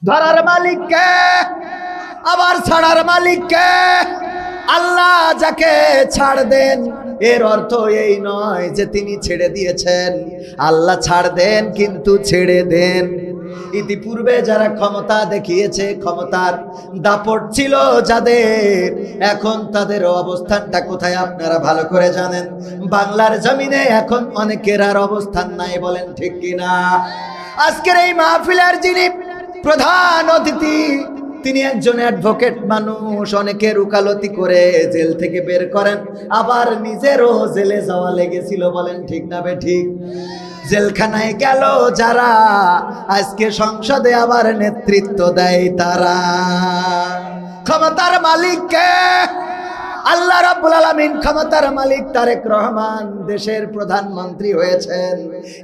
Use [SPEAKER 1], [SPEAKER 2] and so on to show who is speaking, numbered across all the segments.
[SPEAKER 1] ধরার মালিক কে, আবার ছাড়ার মালিক কে? আল্লাহ যাকে ছাড় দেন এর অর্থ এই নয় যে তিনি ছেড়ে দিয়েছেন। আল্লাহ ছাড় দেন কিন্তু ছেড়ে দেন। ইতিপূর্বে যারা ক্ষমতা দেখিয়েছে, ক্ষমতার দাপট ছিল যাদের, এখন তাদের অবস্থানটা কোথায় আপনারা ভালো করে জানেন। বাংলার জমিনে এখন অনেকের আর অবস্থান নাই, বলেন ঠিক কিনা? আজকের এই মাহফিলের যিনি প্রধান অতিথি, তিনি একজন অ্যাডভোকেট মানুষ। অনেকের উকালতি করে জেল থেকে বের করেন, আবার নিজেরও জেলে যাওয়া লেগেছিল, বলেন ঠিক না বেঠিক? জেলখানায় গেল যারা, আজকে সংসদে আবার নেতৃত্ব দেয় তারা। ক্ষমতার মালিক কে? আল্লাহ রাব্বুল আলামিন ক্ষমতার মালিক। তারেক রহমান দেশের প্রধানমন্ত্রী হয়েছেন।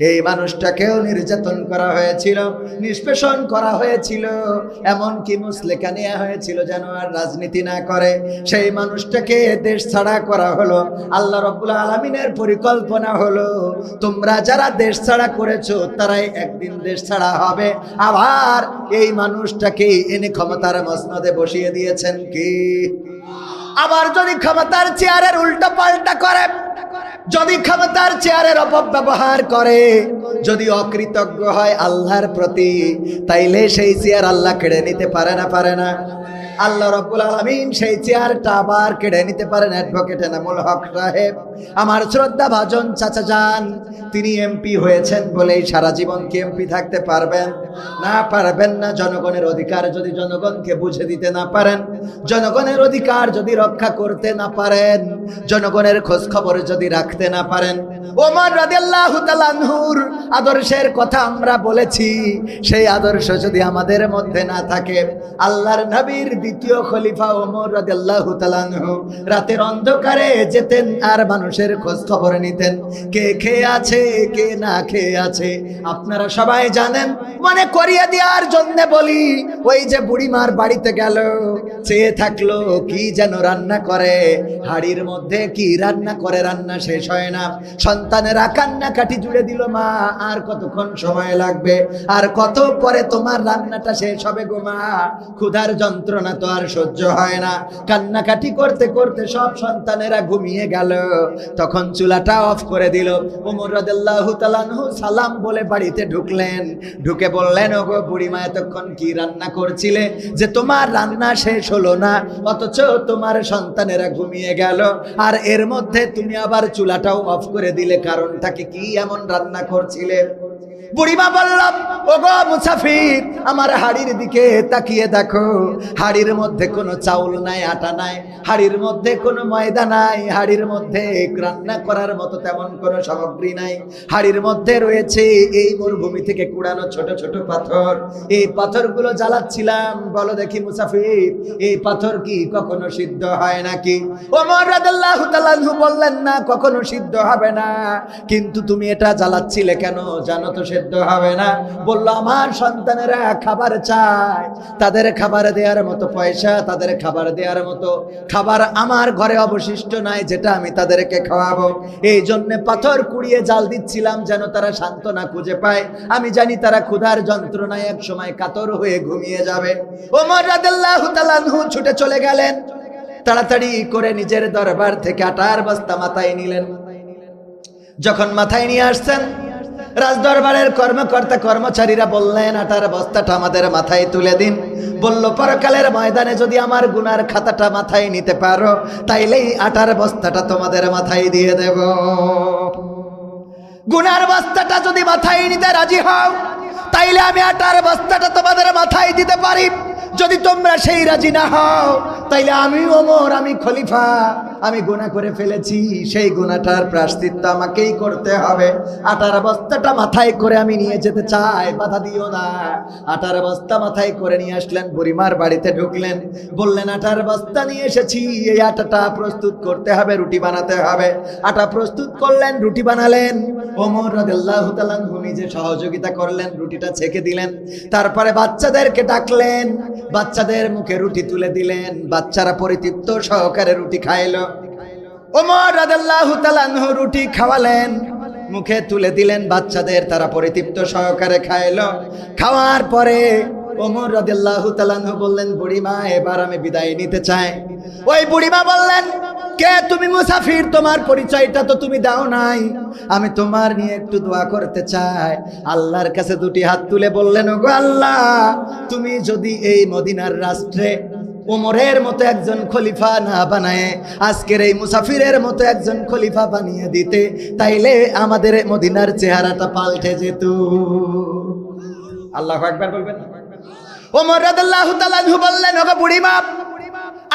[SPEAKER 1] এই মানুষটাকেও নির্যাতন করা হয়েছিল, নিষ্পেষণ করা হয়েছিল, এমনকি মুসলেকা নেওয়া হয়েছিল যেন আর রাজনীতি না করে। সেই মানুষটাকে দেশ ছাড়া করা হলো। আল্লাহ রাব্বুল আলামিনের পরিকল্পনা হলো, তোমরা যারা দেশ ছাড়া করেছো তারাই একদিন দেশ ছাড়া হবে। আবার এই মানুষটাকে এনে ক্ষমতার মসনদে বসিয়ে দিয়েছেন কি? আবার যদি ক্ষমতার চেয়ারের উল্টো পাল্টা করে, যদি ক্ষমতার চেয়ারের অপব্যবহার করে, যদি অকৃতজ্ঞ হয় আল্লাহর প্রতি, তাইলে সেই চেয়ার আল্লাহ কেড়ে নিতে পারে না? পারে না? আল্লাহ রাব্বুল আলামিন সেই চেয়ারটা আবার কেড়ে নিতে পারেন। অ্যাডভোকেট এনামুল হক সাহেব, আমার শ্রদ্ধা ভাজন চাচা যান, তিনি এমপি হয়েছেন বলেই সারা জীবন কি এমপি থাকতে পারবেন? না, পারবেন না। জনগণের অধিকার যদি জনগণকে বুঝে দিতে না পারেন, জনগণের অধিকার যদি রক্ষা করতে না পারেন, জনগণের খোঁজ খবর যদি রাখতে না পারেন। ওমর রাদিয়াল্লাহু তাআলা আনহুর আদর্শের কথা আমরা বলেছি, সেই আদর্শ যদি আমাদের মধ্যে না থাকে, আল্লাহর নবীর দ্বিতীয় খলিফা ওমর রাদিয়াল্লাহু তাআলা আনহু রাতের অন্ধকারে যেতেন আর মানুষের খোঁজ খবর নিতেন, কে খেয়ে আছে কে না খেয়ে আছে। আপনারা সবাই জানেন। মনে করিয়ে দেওয়ার জন্য বলি, ওই যে বুড়িমার বাড়িতে গেল, চেয়ে থাকলো কি যেন রান্না করে, হাড়ির মধ্যে কি রান্না করে, রান্না শেষ হয় না। সন্তানেরা কান্নাকাটি জুড়ে দিল, মা আর কতক্ষণ সময় লাগবে, আর কত পরে তোমার রান্নাটা শেষ হবে গো মা, ক্ষুধার যন্ত্রণা তো আর সহ্য হয় না। কান্নাকাটি করতে করতে সব সন্তানেরা ঘুমিয়ে গেল। তখন চুলাটা অফ করে দিল। ওমর রাদিয়াল্লাহু তাআলা আনহু সালাম বলে বাড়িতে ঢুকলেন। ঢুকে বললেন, ওগো বুড়িমা, এতক্ষণ কি রান্না করছিলে যে তোমার রান্না শেষ হলো না, অথচ তোমার সন্তানেরা ঘুমিয়ে গেল, আর এর মধ্যে তুমি আবার চুলাটাও অফ করে দিলে, কারণটা কি এমন রান্না করছিলে? বুড়িমা বললাম, ওগো মুসাফির, আমার হাড়ির দিকে তাকিয়ে দেখো, হাড়ির মধ্যে কোনো চাউল নাই, আটা নাই, হাড়ির মধ্যে কোনো ময়দা নাই, হাড়ির মধ্যে রান্না করার মতো তেমন কোনো সামগ্রী নাই। হাড়ির মধ্যে রয়েছে এই মরুভূমি থেকে কুড়ানো ছোট ছোট পাথর। এই পাথরগুলো জ্বালাচ্ছিলাম। বলো দেখি মুসাফির, এই পাথর কি কখনো সিদ্ধ হয় নাকি? ওমর রাদিয়াল্লাহু তাআলা আনহু বললেন, না, কখনো সিদ্ধ হবে না। কিন্তু তুমি এটা জ্বালাচ্ছিলে কেন? জানো তো সিদ্ধ হবে না। বলল, আমার সন্তানেরা খাবার চায়, তাদের খাবার দেওয়ার মতো পয়সা, তাদের খাবার দেওয়ার মতো খাবার আমার ঘরে অবশিষ্ট নাই যেটা আমি তাদেরকে খাওয়াবো। এই জন্য পাথর কুড়িয়ে জাল দিচ্ছিলাম যেন তারা সান্ত্বনা খুঁজে পায়। আমি জানি তারা ক্ষুধার যন্ত্রণায় এক সময় কাতর হয়ে ঘুমিয়ে যাবে। ওমর রাদিয়াল্লাহু তাআলা আনহু ছুটে চলে গেলেন। তাড়াতাড়ি করে নিজের দরবার থেকে আটার বস্তা মাথায় নিলেন। যখন মাথায় নিয়ে আসছেন, রাজদরবারের কর্মকর্তা কর্মচারীরা বললেন, আটার বস্তাটা আমাদের মাথায় তুলে দিন। বলল, পরকালের ময়দানে যদি আমার গুনার খাতাটা মাথায় নিতে পারো, তাইলেই আটার বস্তাটা তোমাদের মাথায় দিয়ে দেব। গুনার বস্তাটা যদি মাথায় নিতে রাজি হও, তাইলে আমি আটার বস্তাটা তোমাদের মাথায় দিতে পারি। যদি তোমরা সেই রাজি না হও, তাইলে আমি ওমর, আমি খলিফা, আমি গুনাহ করে ফেলেছি, সেই গুনাহটার প্রায়শ্চিত্ত আমাকেই করতে হবে। আটার বস্তাটা মাথায় করে আমি নিয়ে যেতে চাই, বাধা দিও না। আটার বস্তা মাথায় করে নিয়ে আসলেন। বুড়িমার বাড়িতে ঢুকলেন, বললেন, আটার বস্তা নিয়ে এসেছি, এই আটাটা প্রস্তুত করতে হবে, রুটি বানাতে হবে। আটা প্রস্তুত করলেন, রুটি বানালেন। ওমর রাদিয়াল্লাহু তাআলা আনহু নিজে সহযোগিতা করলেন, রুটিটা ছেঁকে দিলেন। তারপরে বাচ্চাদেরকে ডাকলেন, বাচ্চাদের মুখে রুটি তুলে দিলেন। বাচ্চারা পরিতৃপ্ত সহকারে রুটি খাইলো। ওমর রাদিয়াল্লাহু তাআলা আনহু রুটি খাওয়ালেন, মুখে তুলে দিলেন বাচ্চাদের, তারা পরিতৃপ্ত সহকারে খাইলো। খাওয়ার পরে ওমর রাদিয়াল্লাহু তাআলা আনহু বললেন, বুড়িমা এবার আমি বিদায় নিতে চাই। ওই বুড়িমা বললেন, কে তুমি মুসাফির, তোমার পরিচয়টা তো তুমি দাও নাই, আমি তোমার নিয়ে একটু দোয়া করতে চাই। আল্লাহর কাছে দুটি হাত তুলে বললেন, ওগো আল্লাহ, তুমি যদি এই মদিনার রাষ্ট্রে ওমরের মতো একজন খলিফা না বানায় আজকের এই মুসাফিরের মতো একজন খলিফা বানিয়ে দিতে, তাইলে আমাদের মদিনার চেহারাটা পাল্টে যেত। আল্লাহু আকবার বলবেন। ওমর রাদিয়াল্লাহু তাআলা আনহু বললেন, ওগো বুড়িমা,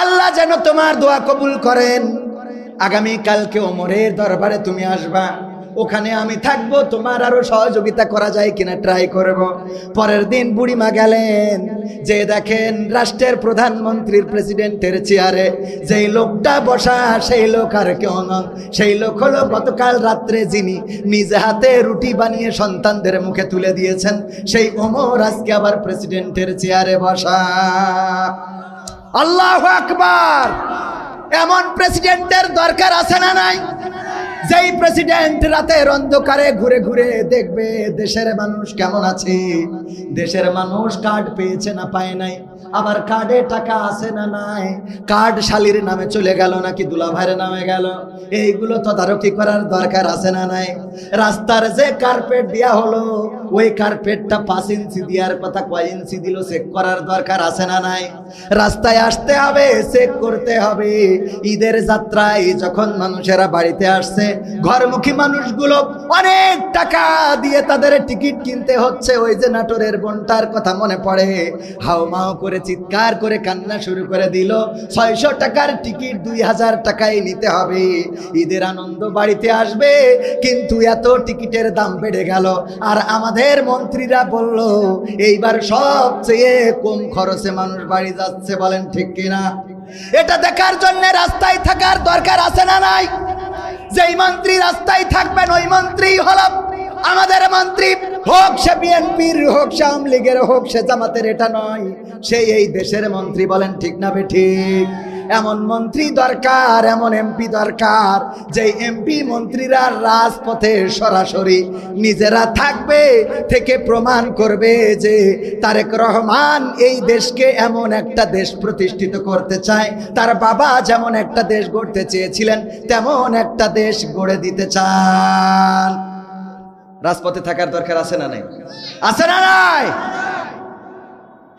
[SPEAKER 1] আল্লাহ যেন তোমার দোয়া কবুল করেন। আগামী কালকে ওমরের দরবারে তুমি আসবা, ওখানে আমি থাকবো, তোমার আরো সহযোগিতা করা যায় কিনা ট্রাই করব। পরের দিন বুড়িমা গেলেন, যে দেখেন রাষ্ট্রের প্রধানমন্ত্রীর প্রেসিডেন্টের চেয়ারে যেই লোকটা বসা, সেই লোক আর কেউ নন, সেই লোক হলো গতকাল রাত্রে যিনি নিজে হাতে রুটি বানিয়ে সন্তানদের মুখে তুলে দিয়েছেন, সেই ওমর আজকে আবার প্রেসিডেন্টের চেয়ারে বসা। আল্লাহু আকবার। এমন প্রেসিডেন্টের দরকার আছে না নাই? যেই প্রেসিডেন্ট রাতের অন্ধকারে ঘুরে ঘুরে দেখবে দেশের মানুষ কেমন আছে, দেশের মানুষ কার্ড পেয়েছে না পায় নাই, আবার কার্ডে টাকা আছে না নাই, কার্ড শালির নামে চলে গেল নাকি দুলাভাইয়ের নামে গেল, এইগুলো তদারকি করার দরকার আছে না নাই? রাস্তার যে কার্পেট দেয়া হলো, ওই কার্পেটটা 5 ইঞ্চি দেওয়ার কথা, কয় ইঞ্চি দিল চেক করার দরকার আছে না নাই? রাস্তায় আসতে হবে, চেক করতে হবে। ঈদের যাত্রায় যখন মানুষেরা বাড়িতে আসছে, ঘরমুখী মানুষগুলো অনেক টাকা দিয়ে তাদের টিকিট কিনতে হচ্ছে। ওই যে নাটোরের বোনটার কথা মনে পড়ে, হাউমাউ করে চিৎকার করে কান্না শুরু করে দিল, 600 টাকার টিকিট 2000 টাকায় নিতে হবে, ঈদের আনন্দ বাড়িতে আসবে, কিন্তু এত টিকিটের দাম বেড়ে গেল। আর আমাদের মন্ত্রীরা বলল এইবার সবচেয়ে কম খরচে মানুষ বাড়ি যাচ্ছে। বলেন ঠিক কিনা? এটা দেখার জন্য রাস্তায় থাকার দরকার আছে না নাই? যেই মন্ত্রী রাস্তায় থাকবেন ওই মন্ত্রী হল আমাদের মন্ত্রী, হোক সে বিএনপির, হোক সে আওয়ামী লীগের, হোক সে জামাতের, এটা নয়, সেই এই দেশের মন্ত্রী। বলেন ঠিক না বেঠিক? এমন মন্ত্রী দরকার, এমন এমপি দরকার, যে এমপি মন্ত্রীরা রাজপথে সরাসরি নিজেরা থাকবে, থেকে প্রমাণ করবে যে তারেক রহমান এই দেশকে এমন একটা দেশ প্রতিষ্ঠিত করতে চায়, তার বাবা যেমন একটা দেশ গড়তে চেয়েছিলেন তেমন একটা দেশ গড়ে দিতে চান। রাজপথে থাকার দরকার আছে না নাই? আছে না নাই?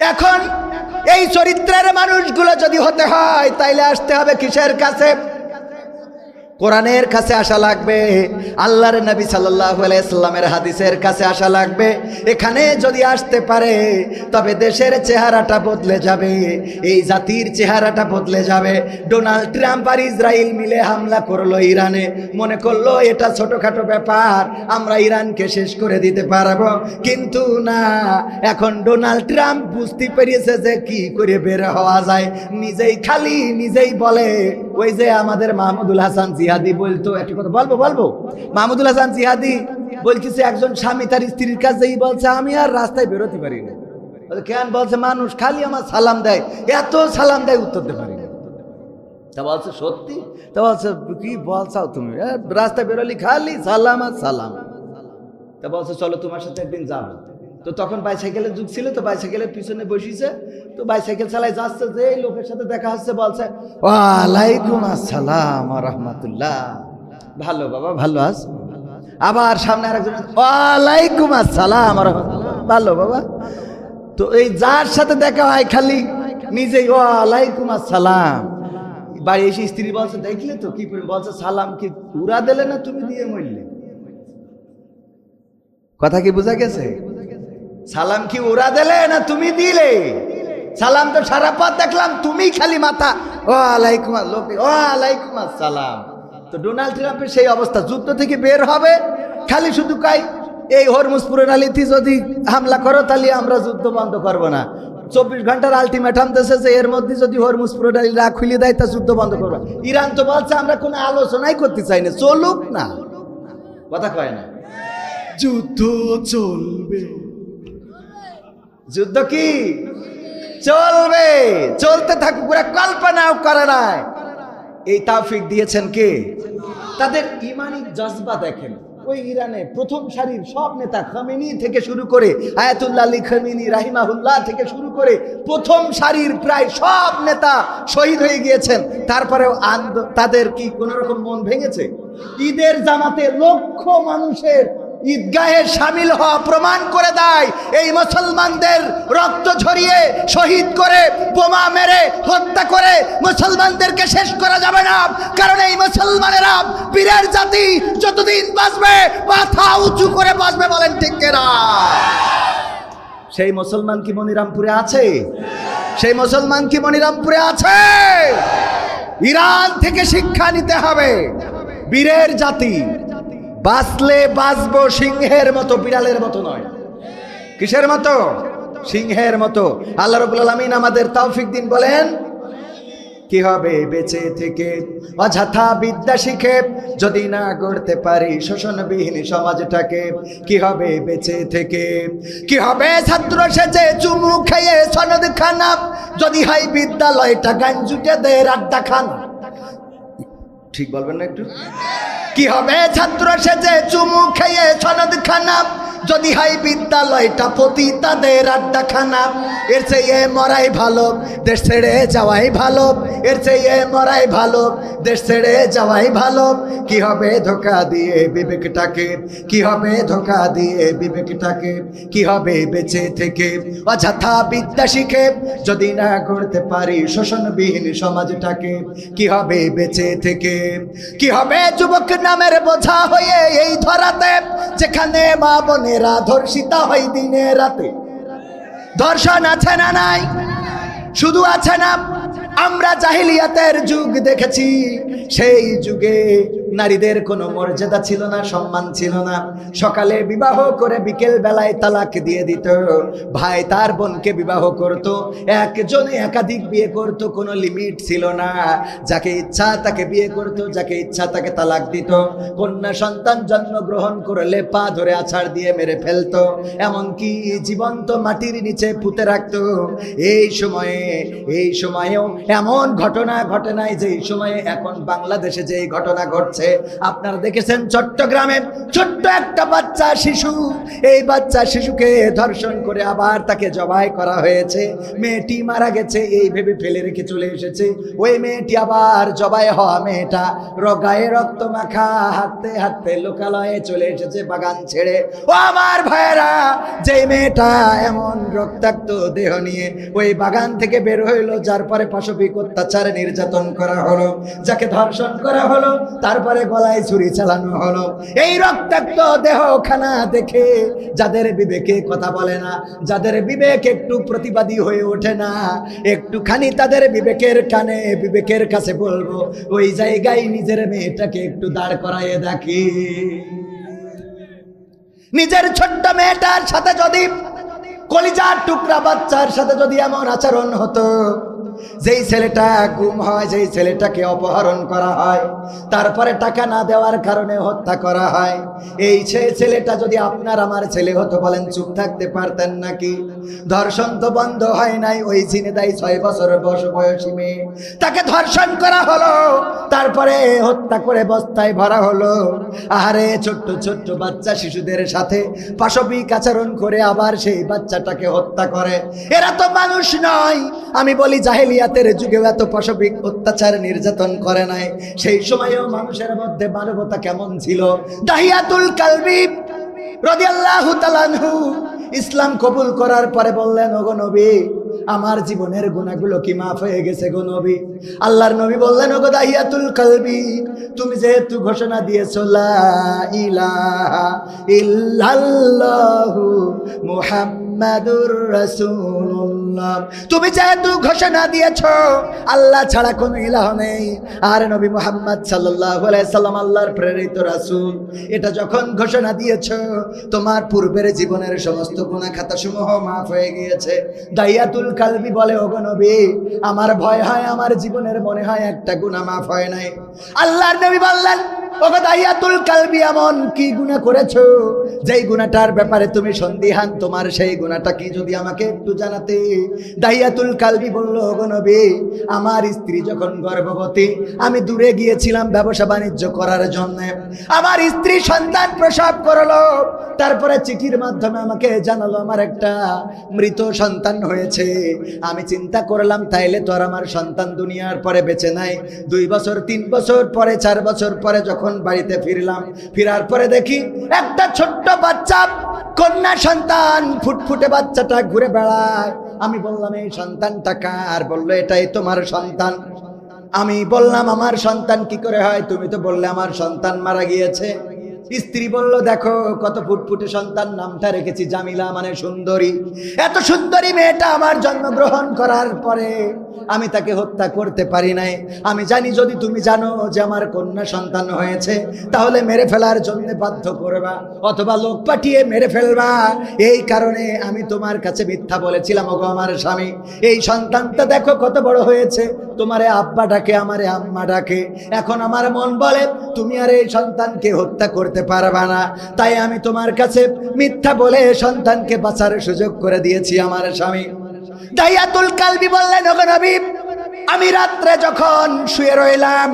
[SPEAKER 1] এখন এই চরিত্রের মানুষগুলো যদি হতে হয়, তাইলে আসতে হবে কিসের কাছে? কোরআনের কাছে আসা লাগবে, আল্লাহর নবী সাল্লাল্লাহু আলাইহি সাল্লামের হাদিসের কাছে আসা লাগবে। এখানে যদি আসতে পারে তবে দেশের চেহারাটা বদলে যাবে, এই জাতির চেহারাটা বদলে যাবে। ডোনাল্ড ট্রাম্প আর ইসরায়েল মিলে হামলা করলো ইরানে, মনে করলো এটা ছোটখাটো ব্যাপার, আমরা ইরানকে শেষ করে দিতে পারবো, কিন্তু না, এখন ডোনাল্ড ট্রাম্প বুঝতে পেরেছে যে কি করে বের হওয়া যায়। নিজেই বলে, ওই যে আমাদের মাহমুদুল হাসান জিহাদি বলতো, একটা কথা বলবো, মাহমুদুল হাসান জিহাদি বলতেছে একজন স্বামী তার স্ত্রীর কাছেই বলছে আমি আর রাস্তায় বেরোতে পারি না। কেন? বলছে মানুষ খালি আমার সালাম দেয়, এত সালাম দেয় উত্তর দিতে পারি না। তা বলছে সত্যি? তা বলছে কি বলছাও তুমি, রাস্তায় বেরোলি খালি সালাম আর সালাম। তা বলছে চলো তোমার সাথে একদিন যাবো। তো তখন বাইসাইকেলের যুগ ছিল, তো বাইসাইকেলের পিছনে বসিছে, তো বাইসাইকেল চালাই যাচ্ছে, যে লোকের সাথে দেখা হচ্ছে, বলছে ওয়ালাইকুম আসসালাম ওয়া রাহমাতুল্লাহ, ভালো বাবা, ভালো আছ? আবার সামনে আরেকজন, ওয়ালাইকুম আসসালাম ওয়া রাহমাতুল্লাহ, ভালো বাবা। তো এই যার সাথে দেখা হয় খালি নিজেই ওয়ালাইকুম আসসালাম। বাড়ি এসে স্ত্রী বলছে দেখলে তো কি বলছে, সালাম কি উড়া দিলে না তুমি দিয়ে মরলে? কথা কি বোঝা গেছে? সালাম কি ওরা দিলে না তুমি দিলে? সালাম তো সারা পথ দেখলাম, তুমি খালি মাথা ওয়ালাইকুম ওয়ালাইকুম আসসালাম। তো ডোনাল্ড ট্রাম্পের সেই অবস্থা, যুদ্ধ থেকে বের হবে খালি শুধু কাই এই হরমুজ প্রণালীতে যদি হামলা করো তাহলে আমরা যুদ্ধ বন্ধ করব না। 24 ঘন্টার আলটিমেটাম দিয়েছে যে এর মধ্যে যদি হরমুজ প্রণালী না খুলে দেয় তা যুদ্ধ বন্ধ করবো। ইরান তো বলছে আমরা কোনো আলোচনাই করতে চাই না, চলুক না, কথা কয় না, যুদ্ধ চলবে। যুদ্ধ কি চলবে, চলতে থাকুক, পুরো কল্পনাও করে নাই। এই তৌফিক দিয়েছেন কে? তাদের ইমানি জজবা দেখেন, ওই ইরানে প্রথম সারির সব নেতা, খামেনি থেকে শুরু করে আয়াতুল্লাহ আলী খামেনি রাহিমাহুল্লাহ থেকে শুরু করে প্রথম সারির প্রায় সব নেতা শহীদ হয়ে গিয়েছেন। তারপরেও তাদের কি কোনো রকম মন ভেঙেছে? ঈদের জামাতে লক্ষ মানুষের ঈদগাহে শামিল হওয়া প্রমাণ করে দেয় এই মুসলমানদের রক্ত ঝরিয়ে শহীদ করে বোমা মেরে হত্যা করে মুসলমানদেরকে শেষ করা যাবে না। কারণ এই মুসলমানেরা বীরের জাতি, যতদিন বাঁচবে মাথা উঁচু করে বাঁচবে। বলেন ঠিক কিনা? সেই মুসলমান কি মনিরামপুরে আছে? সেই মুসলমান কি মনিরামপুরে আছে? ইরান থেকে শিক্ষা নিতে হবে। বীরের জাতি, বাঁচলে বাঁচবো সিংহের মতো, বিড়ালের মতো নয়। কিসের মতো? সিংহের মতো। আল্লাহ রাব্বুল আলামিন আমাদের তৌফিক দিন। বলেন কি হবে বেঁচে থেকে অযথা বিদ্যা শিখে যদি না গড়তে পারি শোষণবিহীন সমাজটাকে? কি হবে বেঁচে থেকে? কি হবে ছাত্র সেজে চুমু খেয়ে সনদ খানা যদি হয় বিদ্যালয়টা গাঞ্জুটেদের আড্ডা খানা? ঠিক বলবেন না একটু? কি হবে ছাত্র সেজে চুমু খেয়ে সনদ খানা যদি হয় বিদ্যালয়টা পতিতাদের আড্ডা খানা? এর চেয়ে মরাই ভালো, দেশ ছেড়ে যাওয়াই ভালো। এর চেয়ে মরাই ভালো, দেশ ছেড়ে যাওয়াই ভালো। কি হবে ধোকা দিয়ে বিবেকটাকে? কি হবে ধোকা দিয়ে বিবেকটাকে? কি হবে বেঁচে থেকে অযথা বিদ্যা শিখে যদি না গড়তে পারি শোষণবিহীন সমাজটাকে? কি হবে বেঁচে থেকে? কি হবে যুবক নামের বোঝা হয়ে এই ধরাতে, যেখানে মা বোনেরা ধর্ষিতা হয় দিনে রাতে? ধর্ষণ আছে না নাই? শুধু আছে না, আমরা জাহিলিয়াতের যুগ দেখেছি। সেই যুগে নারীদের কোনো মর্যাদা ছিল না, সম্মান ছিল না। সকালে বিবাহ করে বিকেল বেলায় তালাক দিয়ে দিত। ভাই তার বোনকে বিবাহ করত, একজনে একাধিক বিয়ে করত, কোনো লিমিট ছিল না। যাকে ইচ্ছা তাকে বিয়ে করত, যাকে ইচ্ছা তাকে তালাক দিত। কন্যা সন্তান জন্মগ্রহণ করলে পা ধরে আছাড় দিয়ে মেরে ফেলত, এমনকি জীবন্ত মাটির নিচে পুঁতে রাখত। এই সময়েও এমন ঘটনা ঘটে নাই যে এই সময়ে এখন বাংলাদেশে যে ঘটনা ঘটছে। আপনারা দেখেছেন চট্টগ্রামে ছোট্ট একটা বাচ্চা শিশু, এই বাচ্চা শিশুকে ধর্ষণ করে আবার তাকে জবাই করা হয়েছে। মেয়েটি মারা গেছে এই ভেবে ফেলে রেখে চলে এসেছে। ওই মেয়েটি আবার জবাই হওয়া মেয়েটা গায়ে রক্ত মাখা হাঁটতে হাঁটতে লোকালয়ে চলে এসেছে বাগান ছেড়ে। ও আমার ভাইয়েরা, যে মেয়েটা এমন রক্তাক্ত দেহ নিয়ে ওই বাগান থেকে বের হইলো, যার পরে পাশবিক অত্যাচারে নির্যাতন করা হলো, যাকে ধর্ষণ করা হলো, তারপরে গলায় ছুরি চালানো হলো, এই রক্তাক্ত দেহখানা দেখে যাদের বিবেকে কথা বলে না, যাদের বিবেক একটু প্রতিবাদী হয়ে ওঠে না, একটুখানি তাদের বিবেকের কানে বিবেকের কাছে বলবো, ওই জায়গায় নিজের মেয়েটাকে একটু দাঁড় করাইয়ে দেখি। নিজের ছোট্ট মেয়েটার সাথে যদি, কলিজার টুকরা বাচ্চার সাথে যদি এমন আচরণ হতো, যেই ছেলেটা গুম হয়, যেই ছেলেটাকে অপহরণ করা হয়, তারপরে টাকা না দেওয়ার কারণে হত্যা করা হয়, এই ছেলেটা যদি আপনার আমার ছেলে হতো, বলেন চুপ থাকতে পারতেন নাকি? ধর্ষণ তো বন্ধ হয় নাই। ওই ঝিনেদাই 6 বছর বয়সী মেয়ে, তাকে ধর্ষণ করা হলো, তারপরে হত্যা করে বস্তায় ভরা হলো। আহারে, ছোট্ট ছোট্ট বাচ্চা শিশুদের সাথে পাশবিক আচরণ করে আবার সেই বাচ্চাটাকে হত্যা করে। এরা তো মানুষ নয়। আমি বলি জাহেলিয়াতের যুগেও এত পাশবিক অত্যাচার নির্যাতন করে নাই। সেই সময়েও মানুষের মধ্যে মানবতা কেমন ছিল। দাহিয়াতুল কালবি রাদিয়াল্লাহু তাআলা আনহু ইসলাম কবুল করার পরে বললেন, ওগো নবী, আমার জীবনের গুনাহগুলো কি মাফ হয়ে গেছে গো নবী? আল্লাহর নবী বললেন, ওগো দাহিয়াতুল কালবি, তুমি যেহেতু ঘোষণা দিয়েছো লা ইলাহা ইল্লাল্লাহু মুহাম্মাদুর রাসূলুল্লাহ, তুমি যেহেতু ঘোষণা দিয়েছো আল্লাহ ছাড়া কোনো ইলাহ নেই, আর নবী মুহাম্মদ সাল্লাল্লাহু আলাইহি সাল্লাম আল্লাহর প্রেরিত রাসূল, এটা যখন ঘোষণা দিয়েছো, তোমার পূর্বের জীবনের সমস্ত গুনাহ খাতাসমূহ মাফ হয়ে গিয়েছে। দাহিয়াতুল কালবি বলে, ওগো নবী, আমার ভয় হয়, আমার জীবনের মনে হয় একটা গুনাহ মাফ হয় নাই। আল্লাহর নবী বললেন, ওগো দাহিয়াতুল কালবি, এমন কি গুনাহ করেছো যেই গুনাহটার ব্যাপারে তুমি সন্দিহান? তোমার সেই গুনাহটা কি যদি আমাকে একটু জানাতে। দাহিয়াতুল কালবি বলল, ওগো নবী, আমার স্ত্রী যখন গর্ভবতী, আমি দূরে গিয়েছিলাম ব্যবসা বাণিজ্য করার জন্য। আমার স্ত্রী সন্তান প্রসব করলো, তারপরে চিঠির মাধ্যমে আমাকে জানালো আমার একটা মৃত সন্তান হয়েছে। আমি চিন্তা করলাম তাইলে তো আর আমার সন্তান দুনিয়ার পরে বেঁচে নাই। 2 বছর 3 বছর পরে 4 বছর পরে যখন বাড়িতে ফিরলাম, ফিরার পরে দেখি একটা ছোট্ট বাচ্চা, কন্যা সন্তান, ফুটফুটে বাচ্চাটা ঘুরে বেড়ায়। আমি বললাম, এই সন্তানটা কার? বললো, এটাই তোমার সন্তান। আমি বললাম, আমার সন্তান কি করে হয়? তুমি তো বললে আমার সন্তান মারা গিয়েছে। স্ত্রী বলল, দেখো কত ফুটফুটে সন্তান, নামটা রেখেছি জামিলা, মানে সুন্দরী। এত সুন্দরী মেয়েটা আমার জন্মগ্রহণ করার পরে আমি তাকে হত্যা করতে পারি নাই। আমি জানি যদি তুমি জানো যে আমার কন্যা সন্তান হয়েছে, তাহলে মেরে ফেলার জন্য বাধ্য করবা, অথবা লোক পাঠিয়ে মেরে ফেলবা। এই কারণে আমি তোমার কাছে মিথ্যা বলেছিলাম। ওগো আমার স্বামী, এই সন্তানটা দেখো কত বড় হয়েছে, তোমারে আব্বা ডাকে, আমারে আম্মা ডাকে। এখন আমার মন বলে তুমি আর এই সন্তানকে হত্যা করতে পারবা না, তাই আমি তোমার কাছে মিথ্যা বলে সন্তানকে বাঁচার সুযোগ করে দিয়েছি আমার স্বামী। দাহিয়াতুল কালবি বললেন, ওগো নবী, আমি রাত্রে যখন শুয়ে রইলাম,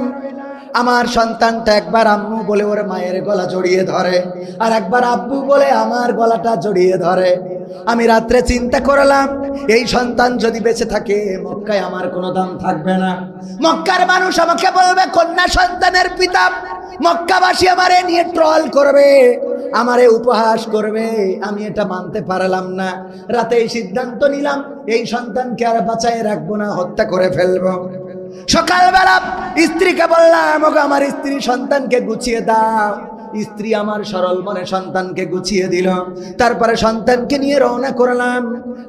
[SPEAKER 1] আমার সন্তানটা একবার আম্মু বলে ওর মায়ের গলা জড়িয়ে ধরে, আর একবার আব্বু বলে আমার গলাটা জড়িয়ে ধরে। আমি রাত্রে চিন্তা করলাম, এই সন্তান যদি বেঁচে থাকে, মক্কায় আমার কোনো দাম থাকবে না। মক্কার মানুষ আমাকে বলবে কন্যা সন্তানের পিতা। মক্কাবাসী আমারে নিয়ে ট্রল করবে, আমারে উপহাস করবে। আমি এটা মানতে পারলাম না। রাতে এই সিদ্ধান্ত নিলাম, এই সন্তানকে আর বাঁচায় রাখবো না, হত্যা করে ফেলবো। সকালবেলা স্ত্রীকে বললাম, ওগো আমার স্ত্রী, সন্তানকে গুছিয়ে দাও। স্ত্রী আমার সরল মনে সন্তানকে গুছিয়ে দিল। তারপরে সন্তানকে নিয়ে রওনা করলাম।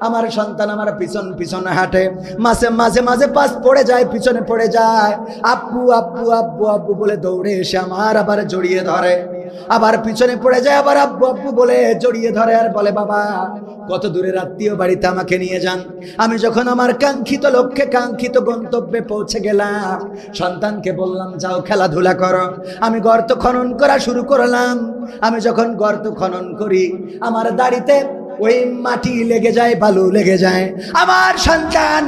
[SPEAKER 1] আমার সন্তান আমার পিছন পিছন হাঁটে, মাঝে মাঝে মাঝে পাশ পড়ে যায়, পিছনে পড়ে যায়। আব্বু আব্বু আব্বু আব্বু বলে দৌড়ে এসে আমার আবার জড়িয়ে ধরে, আবার পিছনে পড়ে যায়, আবার আব্বু আব্বু বলে জড়িয়ে ধরে, আর বলে, বাবা কত দূরের আত্মীয় বাড়িতে আমাকে নিয়ে যান। আমি যখন আমার কাঙ্ক্ষিত লক্ষ্যে, কাঙ্ক্ষিত গন্তব্যে পৌঁছে গেলাম, সন্তানকে বললাম, যাও খেলাধুলা করো। আমি গর্ত খনন করা শুরু করলাম। আমি যখন গর্ত খনন করি, আমার দাড়িতে ওই মাটি লেগে যায়, বালু লেগে যায়। আমার সন্তান,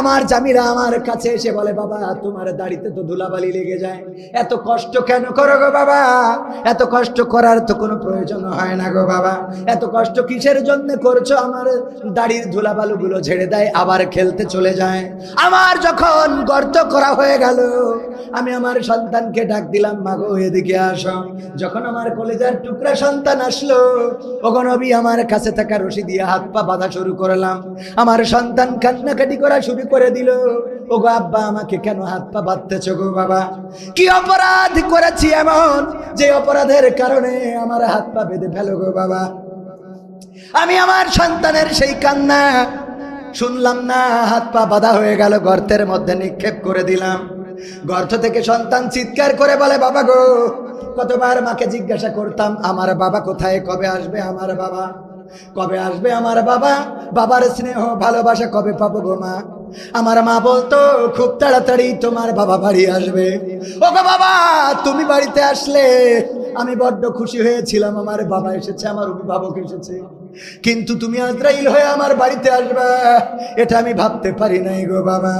[SPEAKER 1] আমার জামিলা আমার কাছে এসে বলে, বাবা তোমার দাড়িতে তো ধুলাবালি লেগে যায়, এত কষ্ট কেন করো গো বাবা? এত কষ্ট করার তো কোনো প্রয়োজন হয় না গো বাবা, এত কষ্ট কিসের জন্য করছো? আমার দাড়ির ধুলাবালুগুলো ঝেড়ে দেয়, আবার খেলতে চলে যায়। আমার যখন গর্ত করা হয়ে গেল, আমি আমার সন্তানকে ডাক দিলাম, মাগো এদিকে আসো। যখন আমার কলেজার টুকরা সন্তান আসলো, ওগো নবী, আমার কাছে থাকা রশি দিয়ে হাত পা বাঁধা শুরু করলাম। আমার সন্তান কান্নাকাটি করা শুরু করে দিল, ওগো আব্বা, আমাকে কেন হাত পা বাঁধতেছো গো বাবা? কি অপরাধ করেছি এমন যে অপরাধের কারণে আমার হাত পা বেঁধে ফেলো গো বাবা? আমি আমার সন্তানের সেই কান্না শুনলাম না, হাত পা বাঁধা হয়ে গেল, গর্তের মধ্যে নিক্ষেপ করে দিলাম। গর্ত থেকে সন্তান চিৎকার করে বলে, বাবা গো। কতবার মাকে জিজ্ঞাসা করতাম, আমার বাবা কোথায়, কবে আসবে আমার বাবা, কবে আসবে আমার বাবা, বাবার স্নেহ ভালোবাসা কবে পাবো গো মা? আমার মা বলতো, খুব তাড়াতাড়ি তোমার বাবা বাড়ি আসবে। ওগো বাবা, তুমি বাড়িতে আসলে আমি বড্ড খুশি হয়েছিলাম, আমার বাবা এসেছে, আমার অভিভাবক এসেছে। কিন্তু তুমি আজরাইল হয়ে আমার বাড়িতে আসবে, এটা আমি ভাবতে পারি নাই গো বাবা।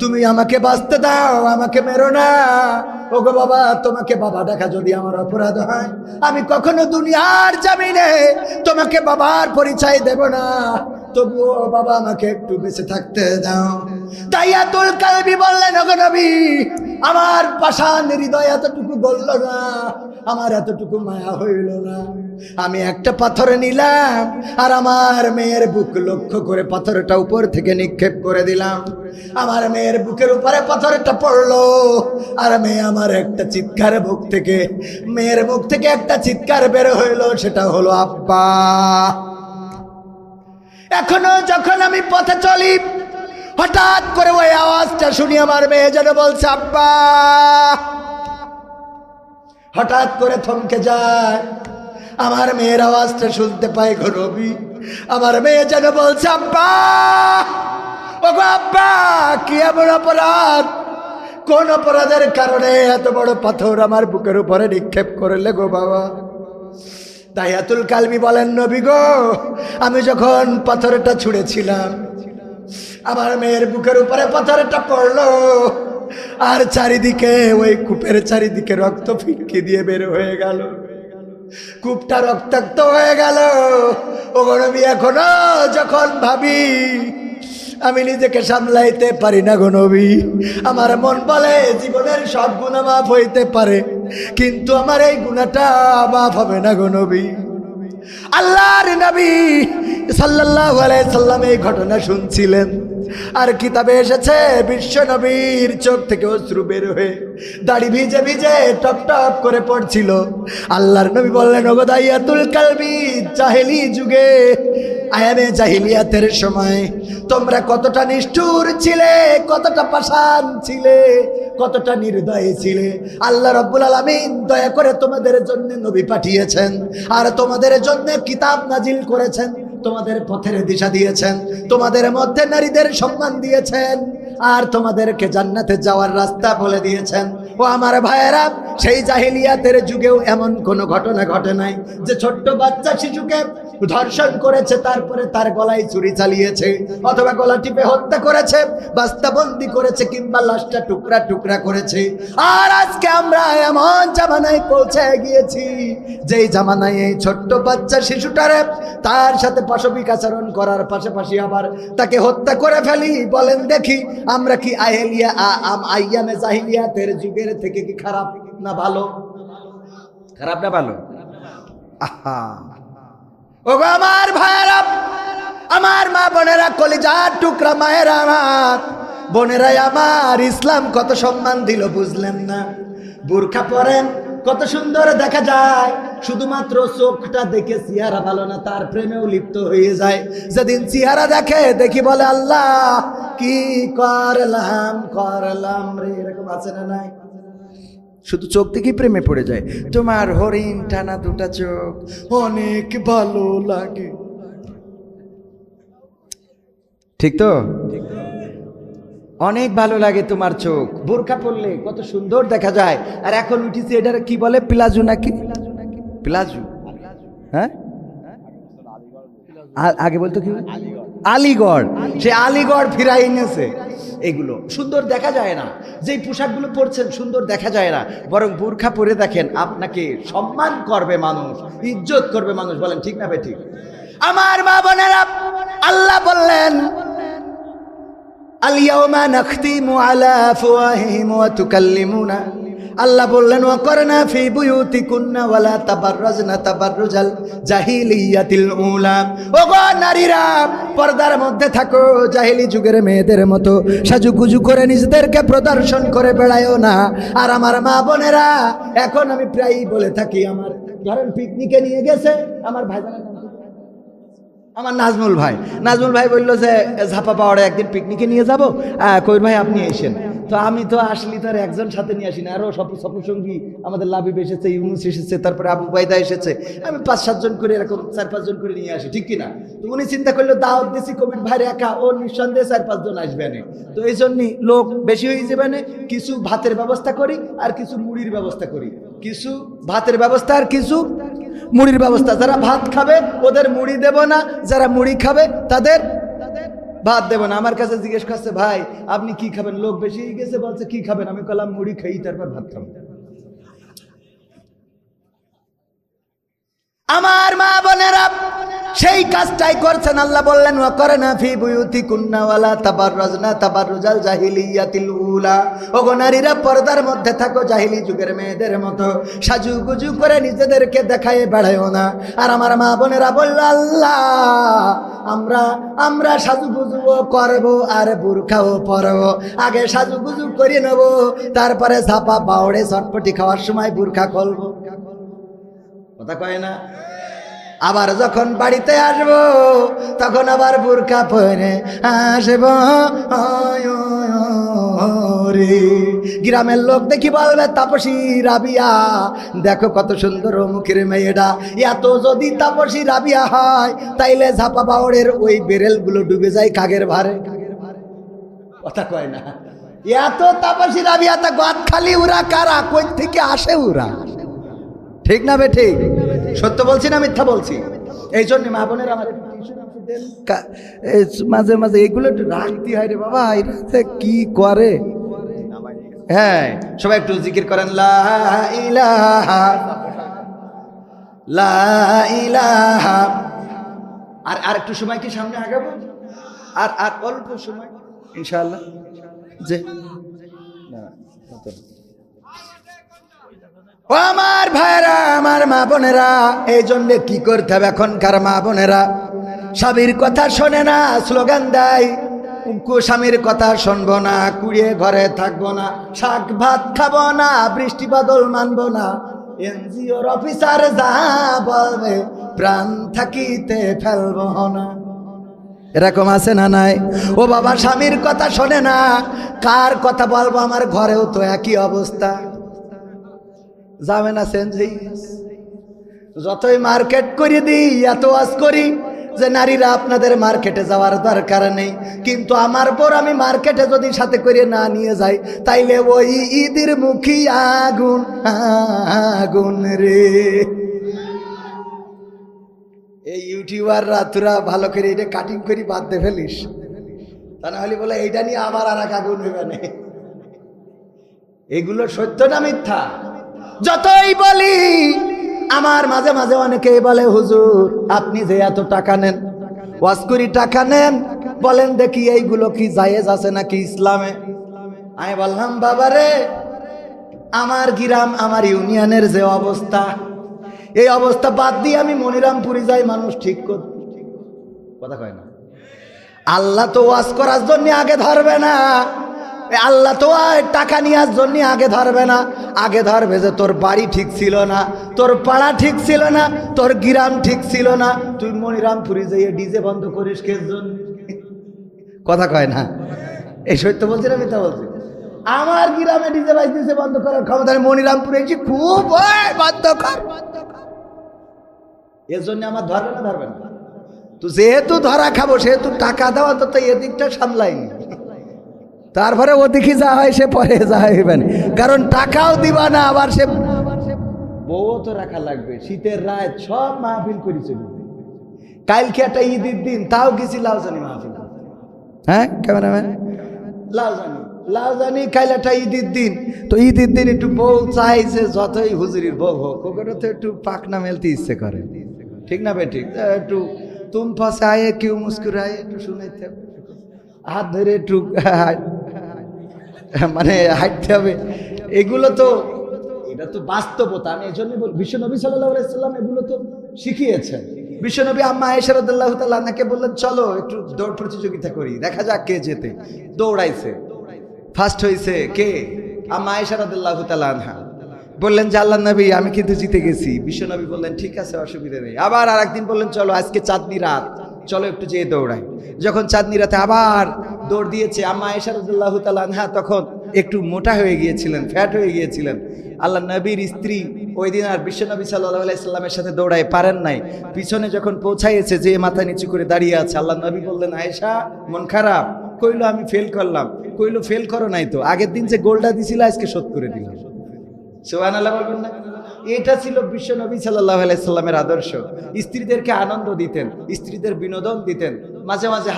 [SPEAKER 1] তুমি আমাকে বাঁচতে দাও, আমাকে মেরো না। ওগো বাবা, তোমাকে বাবা ডাকা যদি আমার অপরাধ হয়, আমি কখনো দুনিয়ার জামিনে তোমাকে বাবার পরিচয় দেব না। তবুও বাবা, আমাকে একটু বেঁচে থাকতে দাও। দাহিয়াতুল কালবি বললেন, ওগো নবী, আমার পাষাণ হৃদয় এতটুকু বলল না, আমার এতটুকু মায়া হইল না। আমি একটা পাথর নিলাম, আর আমার মেয়ের বুক লক্ষ্য করে পাথরটা উপর থেকে নিক্ষেপ করে দিলাম। আমার মেয়ের বুকের উপরে পাথরটা পড়লো, আর মেয়ে আমার একটা চিৎকার, মেয়ের মুখ থেকে একটা চিৎকার বের হইলো, সেটা হলো আব্বা। এখনো যখন আমি পথে চলি, হঠাৎ করে ওই আওয়াজটা শুনি, আমার মেয়ে যেন বলছে আব্বা। হঠাৎ করে থমকে যায়, আমার মেয়ের আওয়াজটা শুনতে পাই গো নবী। আমার মেয়ে যেন বলছে আব্বা। ওগো আব্বা, কি এমন অপরাধ কোন অপরাধের কারণে এত বড় পাথর আমার বুকের উপরে নিক্ষেপ করলে গো বাবা? দাহিয়াতুল কালবি বলেন, নবী গো, আমি যখন পাথরটা ছুঁড়েছিলাম আমার মেয়ের বুকের উপরে পাথরটা পড়লো, আর চারিদিকে ওই কূপের চারিদিকে রক্ত ফিটকি দিয়ে বের হয়ে গেল, কূপটা রক্তাক্ত হয়ে গেল। ও নবী, এখনো যখন ভাবি আমি নিজেকে সামলাইতে পারি না গো নবী। আমার মন বলে জীবনের সব গুনাহ মাফ হইতে পারে, কিন্তু আমার এই গুনাহটা মাফ হবে না গো নবী। আল্লাহর নবী সাল্লাল্লাহু আলাইহি সাল্লাম এই ঘটনা শুনছিলেন, আর কিতাবে এসেছে বিশ্ব নবীর চোখ থেকে অশ্রু বের হয়ে দাড়ি ভিজে ভিজে টপ টপ করে পড়ছিল। আল্লাহর নবী বললেন, ওগো দাহিয়াতুল কালবি, জাহেলি যুগে, আয়ামে জাহিলিয়াতের সময় তোমরা কতটা নিষ্ঠুর ছিলে, কতটা পাষাণ ছিলে, কতটা নির্দয় ছিলে। আল্লাহ রাব্বুল আলামিন দয়া করে তোমাদের জন্য নবী পাঠিয়েছেন, আর তোমাদের জন্য কিতাব নাজিল করেছেন, তোমাদের পথের দিশা দিয়েছেন, তোমাদের মধ্যে নারীদের সম্মান দিয়েছেন, আর তোমাদেরকে জান্নাতে যাওয়ার রাস্তা বলে দিয়েছেন। ও আমার ভাইয়েরা, সেই জাহিলিয়াতের যুগেও এমন কোনো ঘটনা ঘটে নাই যে ছোট্ট বাচ্চা শিশুকে ধর্ষণ করেছে, তারপরে তার গলায় ছুরি চালিয়েছে, অথবা গলা টিপে হত্যা করেছে, বাস্তাবন্দি করেছে, কিংবা লাশটা টুকরা টুকরা করেছে। আর আজকে আমরা এমন জামানায় পৌঁছে গিয়েছি যেই জামানায় এই ছোট্ট বাচ্চা শিশুটারে তার সাথে পাশবিক আচরণ করার পাশাপাশি আবার তাকে হত্যা করে ফেলি। বলেন দেখি, আমরা কি আইয়ামে জাহিলিয়াতের যুগের থেকে কি খারাপ না ভালো? খারাপ না ভালো? আহা, ওগো আমার ভাইয়েরা, আমার মা বোনেরা, কলিজার টুকরা মায়েরা, আমার বোনেরাই আমার, ইসলাম কত সম্মান দিল বুঝলেন না? বুরকা পরেন, কত সুন্দর দেখা যায়, শুধুমাত্র চোখটা দেখে চেহারা ভালো না, তার প্রেমেও লিপ্ত হয়ে যায়। যেদিন চেহারা দেখে দেখি বলে, আল্লাহ কি করলাম করলাম রে, এরকম আছে না নাই? শুধু চোখ দেখেই প্রেমে পড়ে যায়। তোমার হরিণ টানা দুটা চোখ অনেক ভালো লাগে, ঠিক তো? অনেক ভালো লাগে তোমার চোখ, বোরকা পরলে কত সুন্দর দেখা যায়। আর এখন উঠেছে এটার কি বলে, প্লাজো নাকি? প্লাজো, হ্যাঁ, আগে বলতো কি আলিগড়, সে আলিগড় ফিরাই এনেছে। এগুলো সুন্দর দেখা যায় না, যেই পোশাকগুলো পরছেন সুন্দর দেখা যায় না, বরং বোরকা পরে দেখেন, আপনাকে সম্মান করবে মানুষ, ইজ্জত করবে মানুষ। বলেন ঠিক না বে ঠিক? আমার মা বোনেরা, আল্লাহ বললেন, আল-ইয়াওমা নাখতিমু আলা আফওয়াহিহিম ওয়া তুকাল্লিমুনা, আল্লাহ বললেন, ওয়াকরনা ফি বুয়ুতিকুন্না ওয়ালা তাবাররাজনা তাবাররুজাল জাহিলিয়াতিল উলা। ওগো নারীরা, পর্দার মধ্যে থাকো, জাহিলি যুগের মেয়েদের মতো সাজুগুজু করে নিজেদেরকে প্রদর্শন করে বেড়ায়ও না। আর আমার মা বোনেরা, এখন আমি প্রায়ই বলে থাকি, আমার ধরেন পিকনিকে নিয়ে গেছে আমার ভাইজানের নাম আমার নাজমুল ভাই বললো যে ঝাপা পাওয়ারে একদিন পিকনিকে নিয়ে যাবো, কবির ভাই আপনি এসেন। তো আমি তো আসলি তার একজন সাথে নিয়ে আসি না, আরও সঙ্গী আমাদের লাবিব এসেছে, ইউনুস এসেছে, তারপরে আবু বাইদা এসেছে, আমি 5-7 জন করে, এরকম 4-5 জন করে নিয়ে আসি, ঠিক কিনা? তো উনি চিন্তা করলো দাওয়াত দিছি কবির ভাইয়ের একা, ও নিঃসন্দেহে 4-5 জন আসবে না, তো এই জন্যই লোক বেশি হয়ে যাবে না, কিছু ভাতের ব্যবস্থা করি আর কিছু মুড়ির ব্যবস্থা করি, কিছু ভাতের ব্যবস্থা আর কিছু মুড়ির ব্যবস্থা। যারা ভাত খাবে ওদের মুড়ি দেব না, যারা মুড়ি খাবে তাদের ভাত দেব না। আমার কাছে জিজ্ঞেস করছে, ভাই আপনি কি খাবেন? লোক বেশি গেছে, বলছে কি খাবেন? আমি বললাম মুড়ি খাই, তারপর ভাত খাবো। আমার মা বোনেরা সেই কাজটাই করছেন। আল্লাহ বললেন, ওয়াকরনা ফি বুয়ুতিকুন্না ওয়ালা তাবাররাজনা তাবাররুজাল জাহিলিয়াতিল উলা। ওগো নারীরা, পর্দার মধ্যে থাকো, জাহিলি যুগের মেয়েদের মতো সাজুগুজু করে নিজেদেরকে দেখায় বেড়ায়ও না। আর আমার মা বোনেরা বলল, আল্লাহ আমরা সাজুগুজুও করবো আর বোরখাও পরবো, আগে সাজুগুজু করে নেবো, তারপরে ঝাপা বাউড়ে চটপটি খাওয়ার সময় বোরখা খুলবো। কথা কয় না? আবার যখন বাড়িতে আসবো তখন আবার বোরকা পরে আসবো। গ্রামের লোক দেখি বলবে, তাপসী রাবিয়া দেখো কত সুন্দর মুখের মেয়েটা। এত যদি তাপসী রাবিয়া হয় তাইলে ঝাপা বাউড়ের ওই বেরেলগুলো ডুবে যায় কাগের ভারে। কথা কয় না? এত তাপসী রাবিয়া তা গদ খালি উরা কারা, কই থেকে আসে উরা? ঠিক না বে ঠিক? সত্য বলছি না মিথ্যা বলছি? এই জন্য মা বোনের আমার মাঝে মাঝে এগুলো একটু রাখতে হয় রে বাবা, এরা কি করে। হ্যাঁ, সবাই একটু জিকির করেন, লা ইলাহা লা ইলাহা। আর একটু সময় কি সামনে আগাবো? আর অল্প সময় ইনশাআল্লাহ। যে ও আমার ভাইরা, আমার মা বোনেরা, এই জন্য কি করতে হবে? এখনকার মা বোনেরা স্বামীর কথা শোনে না, স্লোগান দেয় স্বামীর কথা শুনবো না, কুড়িয়ে ঘরে থাকবো না, শাক ভাত খাবো না, বৃষ্টি বাদল মানবো না, এনজিওর অফিসার যা বলবে প্রাণ থাকিতে ফেলবো না। এরকম আছে না নাই? ও বাবা, স্বামীর কথা শোনে না, কার কথা বলবো? আমার ঘরেও তো একই অবস্থা। যাবে না চেঞ্জ হয়ে গেছে। যতই মার্কেট করে দিই, এত ওয়াজ করি যে নারীরা আপনাদের মার্কেটে যাওয়ার দরকার নেই, কিন্তু আমার পর আমি মার্কেটে যদি সাথে করে না নিয়ে যাই, তাইলে ওই ঈদের মুখী আগুন আগুন রে। এই ইউটিউবাররা তোরা ভালো করে এটা কাটিং করে বাদ দে ফেলিস, তা না হলে বলে এইটা নিয়ে আমার আর এক আগুন হইবে না। এগুলো সত্য না মিথ্যা? যতই বলি, আমার মাঝে মাঝে অনেকেই বলে, হুজুর আপনি যে এত টাকা নেন, ওয়াজ করি টাকা নেন, বলেন দেখি এইগুলো কি জায়েজ আছে নাকি ইসলামে? আমি বললাম, বাবারে, আমার গ্রাম আমার ইউনিয়নের যে অবস্থা, এই অবস্থা বাদ দিয়ে আমি মনিরামপুরি যাই, মানুষ ঠিক করতে কথা কয় না। আল্লাহ তো ওয়াজ করার জন্য আগে ধরবে না, আল্লাহ তো টাকা নেওয়ার জন্য আগে ধরবে না, আগে ধরবে যে তোর বাড়ি ঠিক ছিল না, তোর পাড়া ঠিক ছিল না, তোর গ্রাম ঠিক ছিল না, তুই মনিরামপুরি যাইয়ে ডিজে বন্ধ করিস কে জন্য? কথা কয় না। এই সত্য বলছি না মিথ্যা বলছি? আমার গ্রামে ডিজে বাজতেছে, বন্ধ করার ক্ষমতা মনিরামপুরে এসে খুব বন্ধ কর, এর জন্য আমার ধরবে না? ধরবে না। তো যেহেতু ধরা খাবো, সেহেতু টাকা দেওয়া তো এদিকটা সামলাইনি, তারপরে ওদিকে যা হয় সে পরে যা হইবে না, কারণ টাকাও দিবা না, আবার সে বউ তো রাখা লাগবে। শীতের রাত সব মাহফিল করি চলবে। কালকে একটা ঈদের দিন, তাও গেছি লাউজানি মাহফিল। হ্যাঁ ক্যামেরাম্যান, লাউজানি কাল একটা ঈদের দিন, তো ঈদের দিন একটু বউ চাই যে যতই হুজুরির বউ হোক, ওটা তো একটু পাকনা মেলতে ইচ্ছে করে, ঠিক না বেঠিক? একটু তুম পাশে আয়ে কেউ মুস্কুরায়, একটু শুনাইতে হবে, হাত ধরে একটু মানে হাঁটতে হবে। এগুলো তো, এটা তো বাস্তবতা। আমি এই জন্য বিশ্বনবী সাল্লাল্লাহু আলাইহি সাল্লাম এগুলো তো শিখিয়েছেন। বিশ্বনবী আম্মা আয়েশা রাদিয়াল্লাহু তাআলা আনহাকে বললেন, চলো একটু দৌড় প্রতিযোগিতা করি, দেখা যাক কে জেতে। দৌড়াইছে, ফার্স্ট হয়েছে কে? আম্মা আয়েশা রাদিয়াল্লাহু তাআলা আনহা। বললেন যে আল্লাহর নবী, আমি কিন্তু জিতে গেছি। বিশ্বনবী বললেন, ঠিক আছে, অসুবিধা নেই। আবার আরেকদিন বললেন, চলো আজকে চাঁদনি রাত, চলো একটু যেয়ে দৌড়াই। যখন চাঁদনি রাতে আবার দৌড় দিয়েছে, আম্মা আয়েশা রাদিয়াল্লাহু তাআলা আনহা তখন একটু মোটা হয়ে গিয়েছিলেন, ফ্যাট হয়ে গিয়েছিলেন। আল্লাহ নবীর স্ত্রী ওই দিন আর বিশ্বনবী সাল্লাল্লাহু আলাইহি সাল্লামের সাথে দৌড়ায় পারেন নাই। পিছনে যখন পৌঁছাইছে, যে মাথা নিচু করে দাঁড়িয়ে আছে, আল্লাহ নবী বললেন, আয়েশা মন খারাপ? কইলো আমি ফেল করলাম। কইলো ফেল করো নাই তো, আগের দিন যে গোলটা দিছিল আজকে শোধ করে দিলাম। সুবহানাল্লাহ বলবেন না? এটা ছিল বিশ্বনবী সাল্লাল্লাহু আলাইহি সাল্লামের আদর্শ। স্ত্রীদেরকে আনন্দ দিতেন, স্ত্রীদের বিনোদন দিতেন, মাঝে মাঝে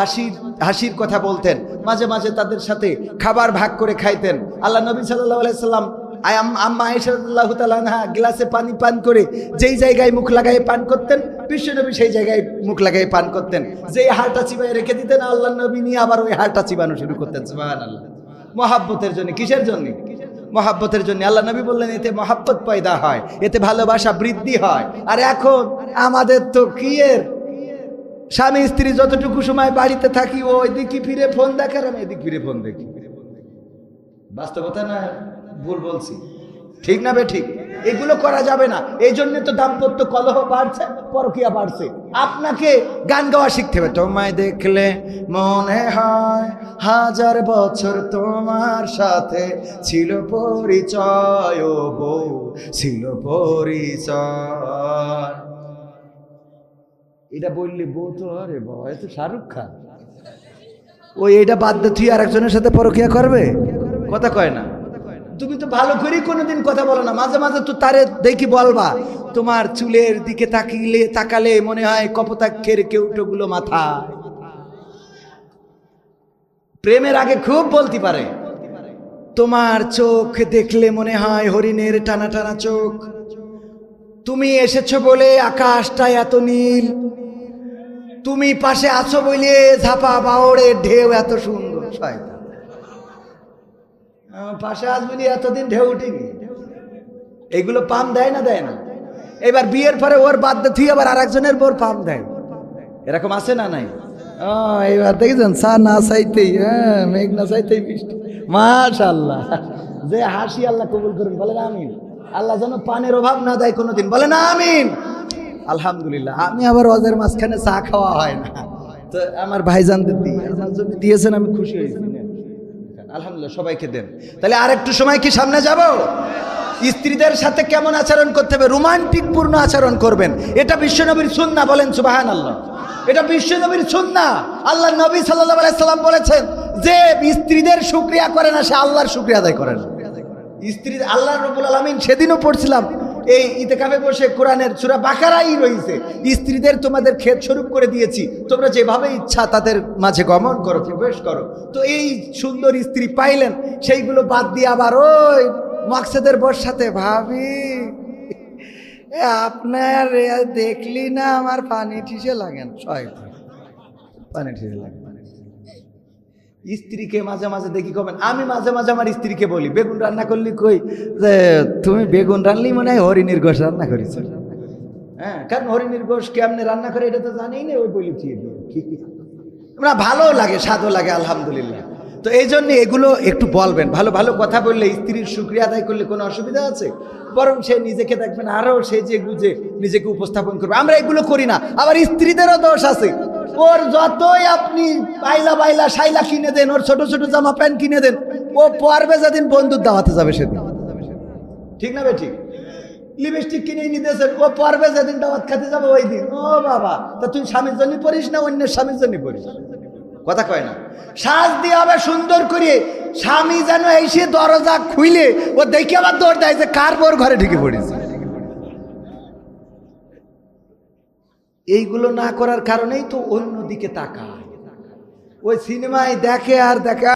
[SPEAKER 1] হাসির কথা বলতেন, মাঝে মাঝে তাদের সাথে খাবার ভাগ করে খাইতেন। আল্লাহ নবী সাল্লাল্লাহু আলাইহি সাল্লাম আম্মা আয়েশা রাদিয়াল্লাহু তাআলা আনহা গ্লাসে পানি পান করে যেই জায়গায় মুখ লাগায় পান করতেন, বিশ্বনবী সেই জায়গায় মুখ লাগায় পান করতেন। যেই হাড়টা চিবায় রেখে দিতেন, আল্লাহ নবী নিয়ে আবার ওই হাড়টা চিবানো শুরু করতেন। সুবহানাল্লাহ। মহাব্বতের জন্য। কিসের জন্য? মহাব্বতের জন্য। আল্লাহ নবী বললেন, এতে মহাব্বত পয়দা হয়, এতে ভালোবাসা বৃদ্ধি হয়। আর এখন আমাদের তো কি এর, স্বামী স্ত্রী যতটুকু সময় বাড়িতে থাকি, ও ওইদিকে ফিরে ফোন দেখে, আর আমি এদিক ফিরে ফোন দেখি। বাস্তবতা না ভুল বলছি? ঠিক না বে ঠিক? এগুলো করা যাবে না। এই জন্য তো দাম্পত্য কলহ বাড়ছে, পরকীয়া বাড়ছে। আপনাকে গান গাওয়া শিখতে হবে। তোমায় দেখলে মনে হয় হাজার বছর তোমার সাথে ছিল পরিচয়, ও বউ ছিল পরিচয়। এটা বললি বউ তো, আরে বাবা, এ তো শাহরুখ খান। ওই এটা বাদ দিয়ে তুই আর একজনের সাথে পরকীয়া করবে? কথা কয় না। তুমি তো ভালো করেই কোনোদিন কথা বলো না, মাঝে মাঝে তো তারে দেখি বলবা তোমার চুলের দিকে তাকালে মনে হয় কপোতাক্ষের কেউটোগুলো মাথা। প্রেমের আগে খুব বলতে পারে, তোমার চোখ দেখলে মনে হয় হরিণের টানা টানা চোখ, তুমি এসেছো বলে আকাশটা এত নীল, তুমি পাশে আছো বলে ঝাপা বাওড়ের ঢেউ এত সুন্দর। শয়তান, পাশে আসবি এতদিন ঢেউ উঠিনি। এগুলো পাম দেয় না, দেয় না। এবার বিয়ের পরে ওর বাদ দিয়ে আবার আর একজনের বোর পাম দেয়, এরকম আছে না নাই? এবার দেখেছেন চা না চাইতেই, মেঘ না চাইতেই বৃষ্টি। মাশাআল্লাহ, যে হাসি আল্লাহ কবুল করুন, বলেন আমিন। আল্লাহ যেন পানের অভাব না দেয় কোনোদিন, বলেন আমিন। আলহামদুলিল্লাহ। আমি আবার ওদের মাঝখানে চা খাওয়া হয় না, তো আমার ভাইজানদের দিয়েছেন, আমি খুশি হয়েছি। আলহামদুলিল্লাহ, সবাইকে দেন। তাহলে আর একটু সময় কি সামনে যাব? স্ত্রীদের সাথে কেমন আচরণ করতে হবে? রোমান্টিক পূর্ণ আচরণ করবেন, এটা বিশ্বনবীর সুন্নাহ, বলেন সুবহানাল্লাহ। এটা বিশ্বনবীর সুন্নাহ। আল্লাহ নবী সাল্লাল্লাহু আলাইহি সাল্লাম বলেছেন, যে স্ত্রীদের শুকরিয়া করে না সে আল্লাহর শুকরিয়া আদায় করে না। স্ত্রী আল্লাহ রাব্বুল আলামিন, সেদিনও পড়ছিলাম এই ইতিকাফে বসে, কোরআনের সূরা বাকারাই রয়েছে, স্ত্রীদের তোমাদের খেত স্বরূপ করে দিয়েছি, তোমরা যেভাবে ইচ্ছা তাদের মাঝে গমন করো, প্রবেশ করো। তো এই সুন্দর স্ত্রী পাইলেন, সেইগুলো বাদ দিয়ে আবার ওই মকসেদের বোর সাথে, ভাবি আপনার দেখলি না আমার পানি ঠিসে লাগেন, পানি ঠিসে লাগেন। স্ত্রীকে মাঝে মাঝে দেখি কবেন, আমি মাঝে মাঝে আমার স্ত্রীকে বলি, বেগুন রান্না করলি কই, যে তুমি বেগুন রান্নলি মনে হয় হরিণীর গোশ রান্না করেছ। হ্যাঁ, কারণ হরিণীর গোশ কেমনে রান্না করে এটা তো জানি না, ওই বলি আমরা ভালো লাগে, স্বাদও লাগে, আলহামদুলিল্লাহ। তো এই জন্য এগুলো একটু বলবেন, ভালো ভালো কথা বললে স্ত্রীর শুকরিয়া আদায় করলে কোনো অসুবিধা আছে? বরং সে নিজেকে দেখবেন আরো সে যে গুজে নিজেকে উপস্থাপন করবে, আমরা এগুলো করি না। আবার স্ত্রীদেরও দোষ আছে, ওর যতই আপনি বাইলা বাইলা শাইলা কিনে দেন, ওর ছোট ছোট জামা প্যান্ট কিনে দেন, ও পরবে যেদিন বন্ধুর দাওয়াতে যাবে সেদিন, ঠিক না ঠিক? লিপস্টিক কিনে নিতেছেন, ও পরবে যেদিন দাওয়াত খেতে যাবে ওই দিন, ও বাবা, তা তুই স্বামীর জন্য পড়িস না অন্যের স্বামীর জন্য পড়িস? কথা কয় না। সাজ দিয়ে হবে সুন্দর করে, স্বামী যেন এসে দরজা খুইলে ও দেখে আবার দৌড় দেয় যে কার বোর ঘরে ঢুকে পড়েছে। এইগুলো না করার কারণেই তো অন্যদিকে তাকায়, ওই সিনেমায় দেখে আর দেখে।